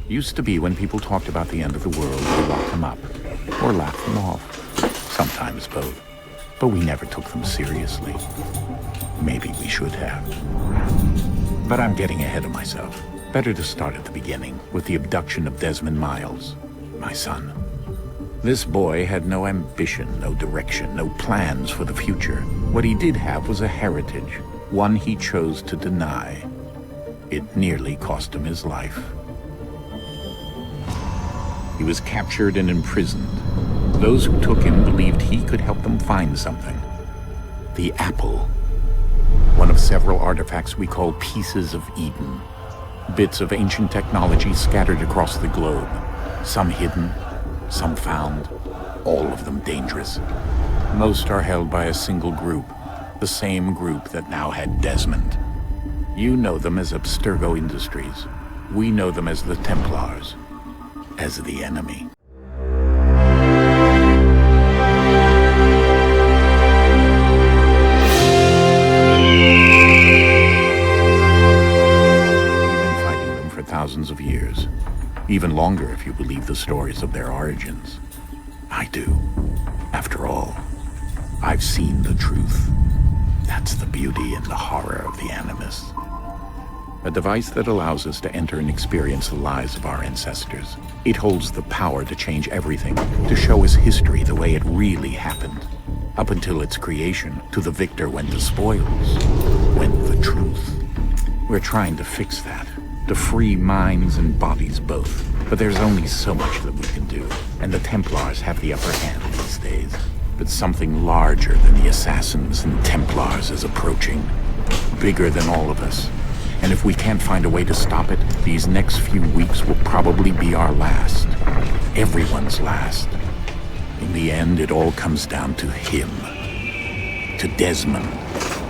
Used to be when people talked about the end of the world, we locked them up, or laughed them off. Sometimes both. But we never took them seriously. Maybe we should have. But I'm getting ahead of myself. Better to start at the beginning, with the abduction of Desmond Miles, my son. This boy had no ambition, no direction, no plans for the future. What he did have was a heritage, one he chose to deny. It nearly cost him his life. He was captured and imprisoned. Those who took him believed he could help them find something. The apple. One of several artifacts we call pieces of Eden. Bits of ancient technology scattered across the globe. Some hidden, some found, all of them dangerous. Most are held by a single group, the same group that now had Desmond. You know them as Abstergo Industries. We know them as the Templars, as the enemy. Thousands of years. Even longer if you believe the stories of their origins. I do. After all, I've seen the truth. That's the beauty and the horror of the Animus. A device that allows us to enter and experience the lives of our ancestors. It holds the power to change everything, to show us history the way it really happened. Up until its creation, to the victor went the spoils, went the truth. We're trying to fix that. To free minds and bodies both. But there's only so much that we can do, and the Templars have the upper hand these days. But something larger than the Assassins and Templars is approaching. Bigger than all of us. And if we can't find a way to stop it, these next few weeks will probably be our last. Everyone's last. In the end, it all comes down to him. To Desmond.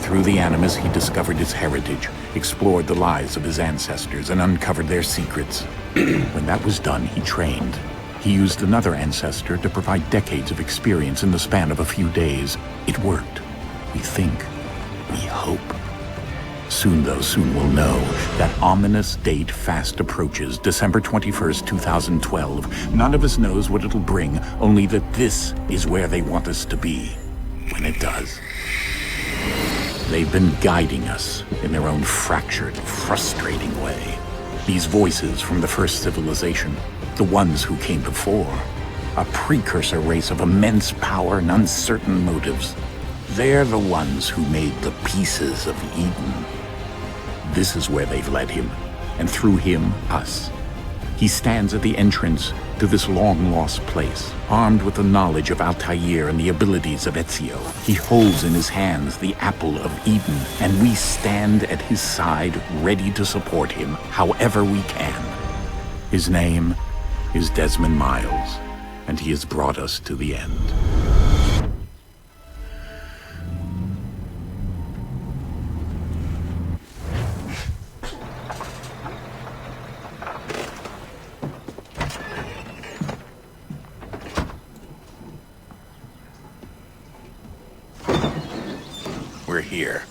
Through the Animus, he discovered his heritage, explored the lives of his ancestors, and uncovered their secrets. When that was done, he trained. He used another ancestor to provide decades of experience in the span of a few days. It worked. We think. We hope. Soon, though, soon we'll know. That ominous date fast approaches, December 21st, 2012. None of us knows what it'll bring, only that this is where they want us to be. When it does. They've been guiding us in their own fractured, frustrating way. These voices from the first civilization, the ones who came before, a precursor race of immense power and uncertain motives. They're the ones who made the pieces of Eden. This is where they've led him, and through him, us. He stands at the entrance to this long-lost place, armed with the knowledge of Altair and the abilities of Ezio. He holds in his hands the apple of Eden, and we stand at his side, ready to support him however we can. His name is Desmond Miles, and he has brought us to the end. We're here.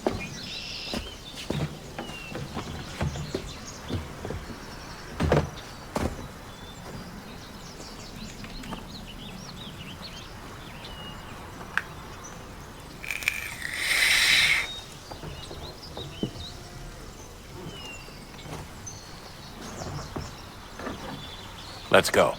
Let's go.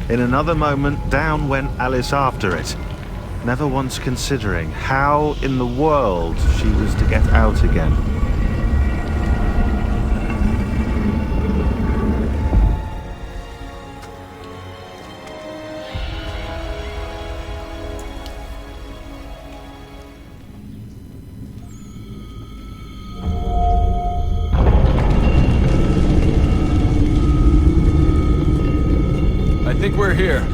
In another moment, down went Alice after it, never once considering how in the world she was to get out again. think we're here.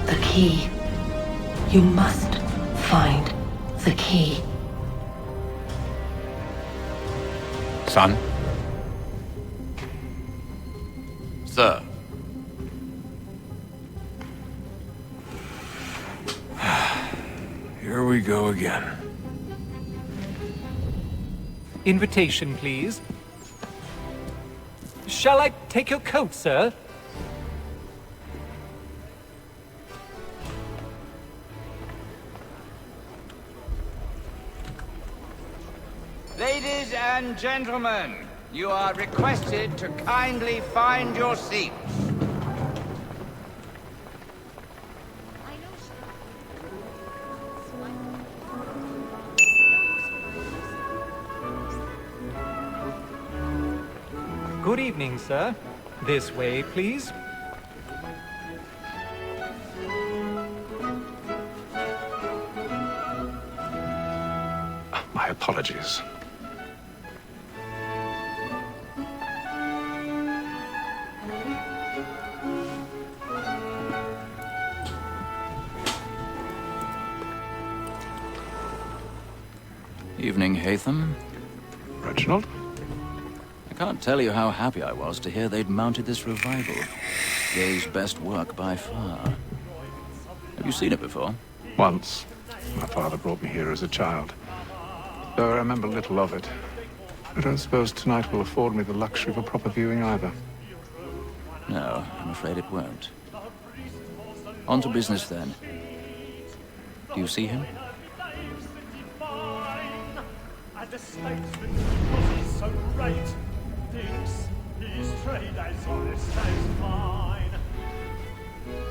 The key. You must find the key. Son? Sir. Here we go again. Invitation, please. Shall I take your coat, sir? Ladies and gentlemen, you are requested to kindly find your seats. Good evening, sir. This way, please. My apologies. Evening, Haytham. Reginald? I can't tell you how happy I was to hear they'd mounted this revival. Gay's best work by far. Have you seen it before? Once. My father brought me here as a child. Though I remember little of it. I don't suppose tonight will afford me the luxury of a proper viewing either. No, I'm afraid it won't. On to business then. Do you see him? And the statesman, because he's so great, thinks his trade as honest as mine.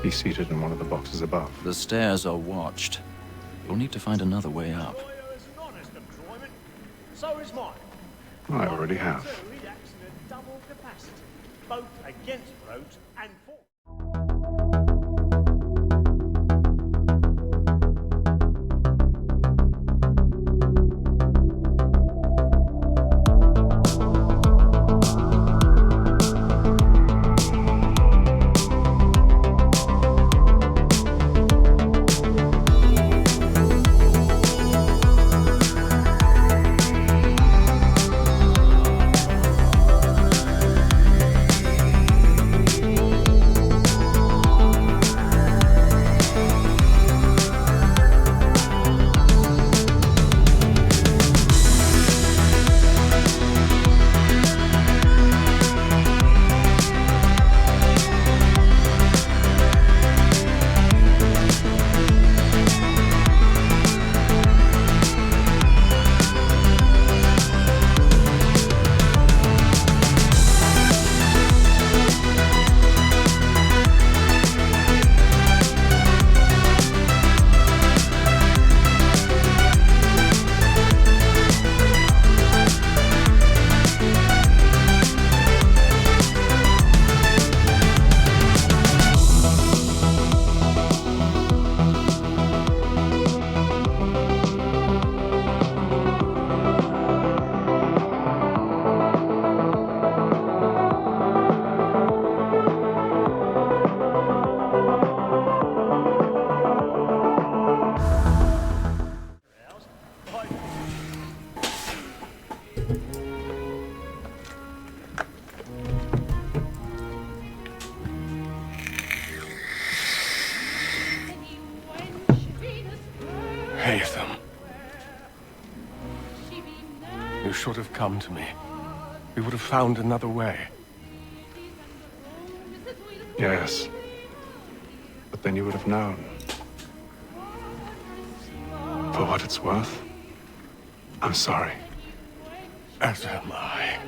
He's seated in one of the boxes above. The stairs are watched. You'll need to find another way up. Lawyer is an honest employment, so is mine. I already have. So he acts in a double capacity, both against roads and for. should have come to me. We would have found another way. Yes. But then you would have known. For what it's worth, I'm sorry. As am I.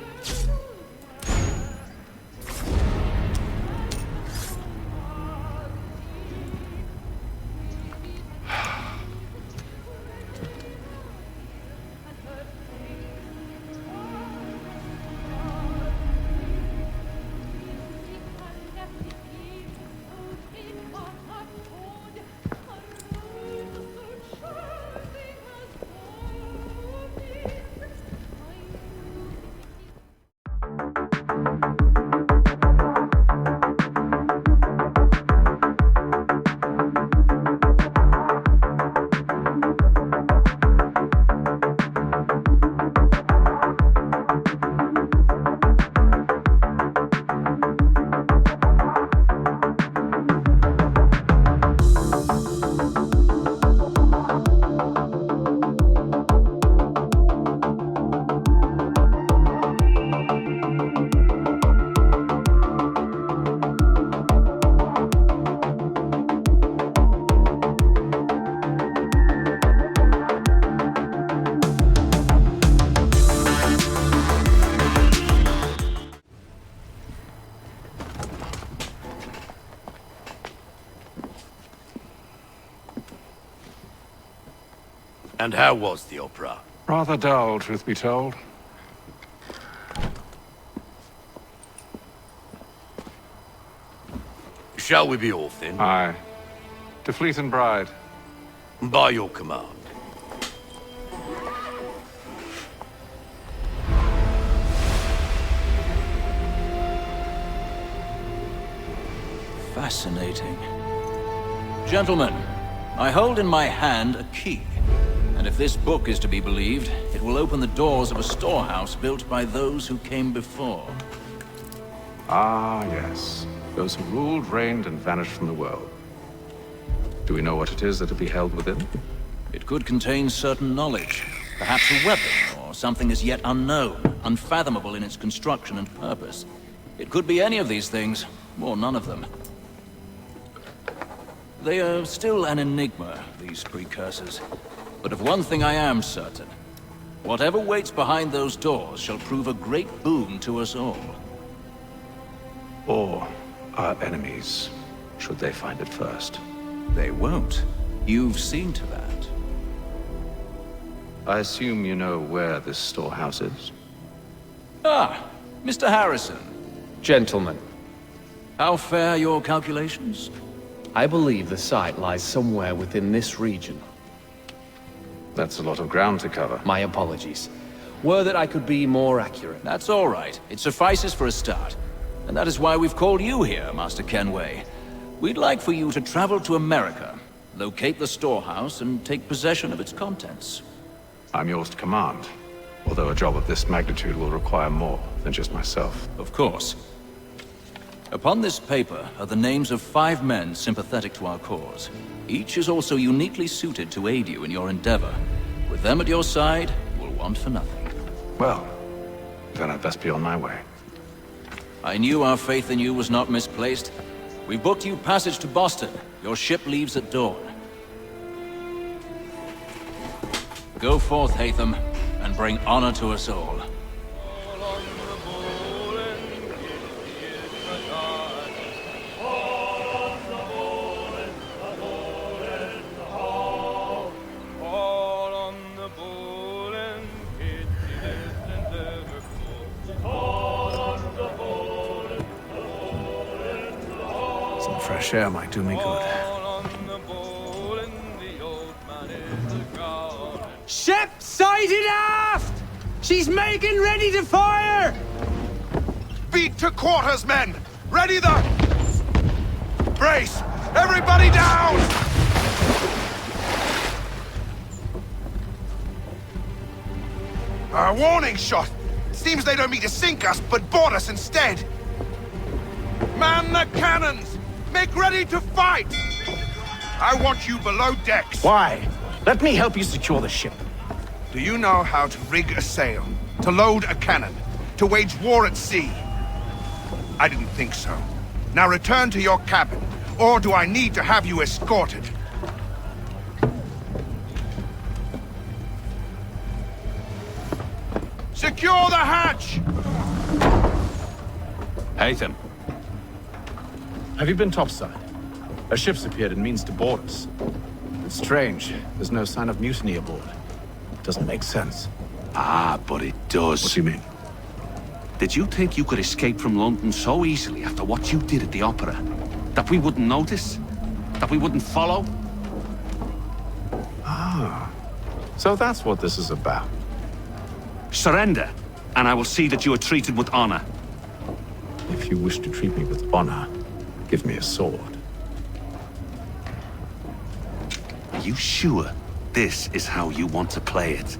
And how was the opera? Rather dull, truth be told. Shall we be off then? Aye. To Fleet and Bride. By your command. Fascinating. Gentlemen, I hold in my hand a key. And if this book is to be believed, it will open the doors of a storehouse built by those who came before. Ah, yes. Those who ruled, reigned, and vanished from the world. Do we know what it is that will be held within? It could contain certain knowledge. Perhaps a weapon, or something as yet unknown, unfathomable in its construction and purpose. It could be any of these things, or none of them. They are still an enigma, these precursors. But of one thing I am certain. Whatever waits behind those doors shall prove a great boon to us all. Or our enemies, should they find it first. They won't. You've seen to that. I assume you know where this storehouse is? Ah, Mr. Harrison. Gentlemen, How fare your calculations? I believe the site lies somewhere within this region. That's a lot of ground to cover. My apologies. Were that I could be more accurate. That's all right. It suffices for a start. And that is why we've called you here, Master Kenway. We'd like for you to travel to America, locate the storehouse, and take possession of its contents. I'm yours to command, although a job of this magnitude will require more than just myself. Of course. Upon this paper are the names of 5 men sympathetic to our cause. Each is also uniquely suited to aid you in your endeavor. With them at your side, you will want for nothing. Well, then I'd best be on my way. I knew our faith in you was not misplaced. We booked you passage to Boston. Your ship leaves at dawn. Go forth, Haytham, and bring honor to us all. Some fresh air might do me good. Ship sighted aft! She's making ready to fire! Beat to quarters, men! Ready the... Brace! Everybody down! A warning shot! Seems they don't mean to sink us, but board us instead! Man the cannons! Make ready to fight! I want you below decks. Why? Let me help you secure the ship. Do you know how to rig a sail? To load a cannon. To wage war at sea. I didn't think so. Now return to your cabin. Or do I need to have you escorted? Secure the hatch! Haytham. Have you been topside? A ship's appeared and means to board us. It's strange. There's no sign of mutiny aboard. Doesn't make sense. Ah, but it does. What do you mean? Did you think you could escape from London so easily after what you did at the opera? That we wouldn't notice? That we wouldn't follow? Ah. So that's what this is about. Surrender, and I will see that you are treated with honor. If you wish to treat me with honor, give me a sword. Are you sure this is how you want to play it?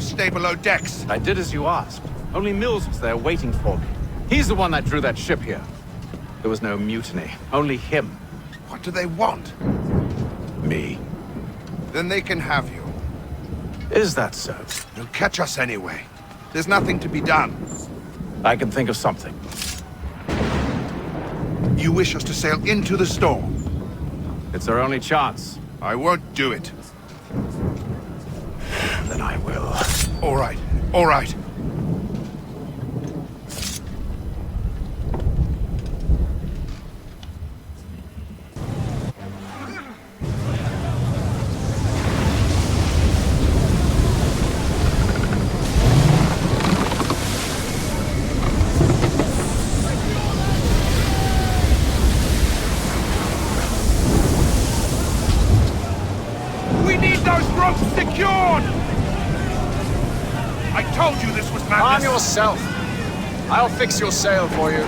Stay below decks. I did as you asked. Only Mills was there waiting for me. He's the one that drew that ship here. There was no mutiny, only him. What do they want? Me. Then they can have you. Is that so? They'll catch us anyway. There's nothing to be done. I can think of something. You wish us to sail into the storm? It's our only chance. I won't do it. Then I will. All right. All right. We need those ropes secured! I told you this was madness! Arm yourself! I'll fix your sail for you.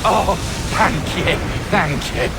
Oh, thank you, thank you.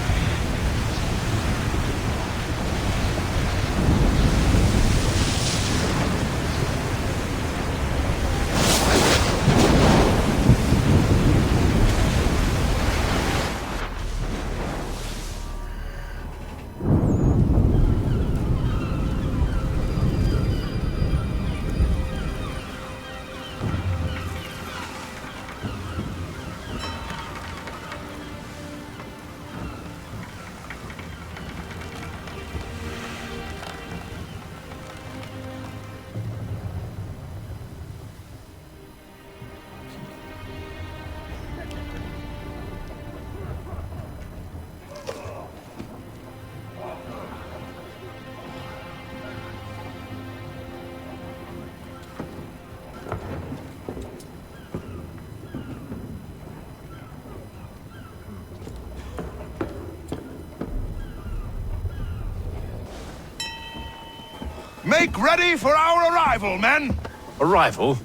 Make ready for our arrival, men! Arrival?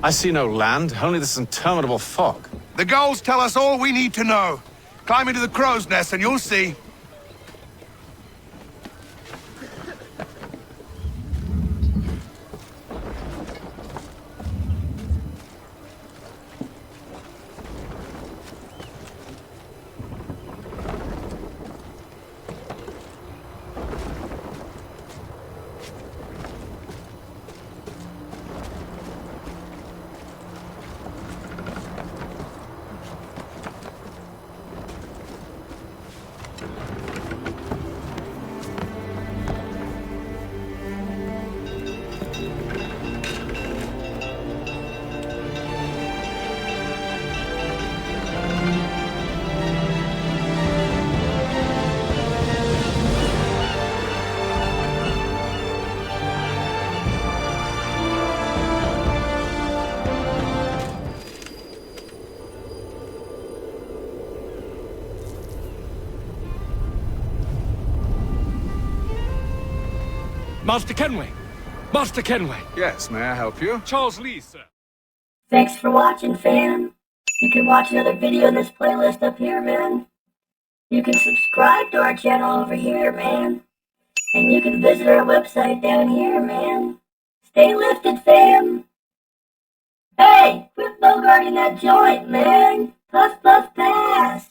I see no land, only this interminable fog. The gulls tell us all we need to know. Climb into the crow's nest and you'll see. Master Kenway! Master Kenway! Yes, may I help you? Charles Lee, sir. Thanks for watching, fam. You can watch another video in this playlist up here, man. You can subscribe to our channel over here, man. And you can visit our website down here, man. Stay lifted, fam. Hey, quit bogarting that joint, man. Puff, puff, pass.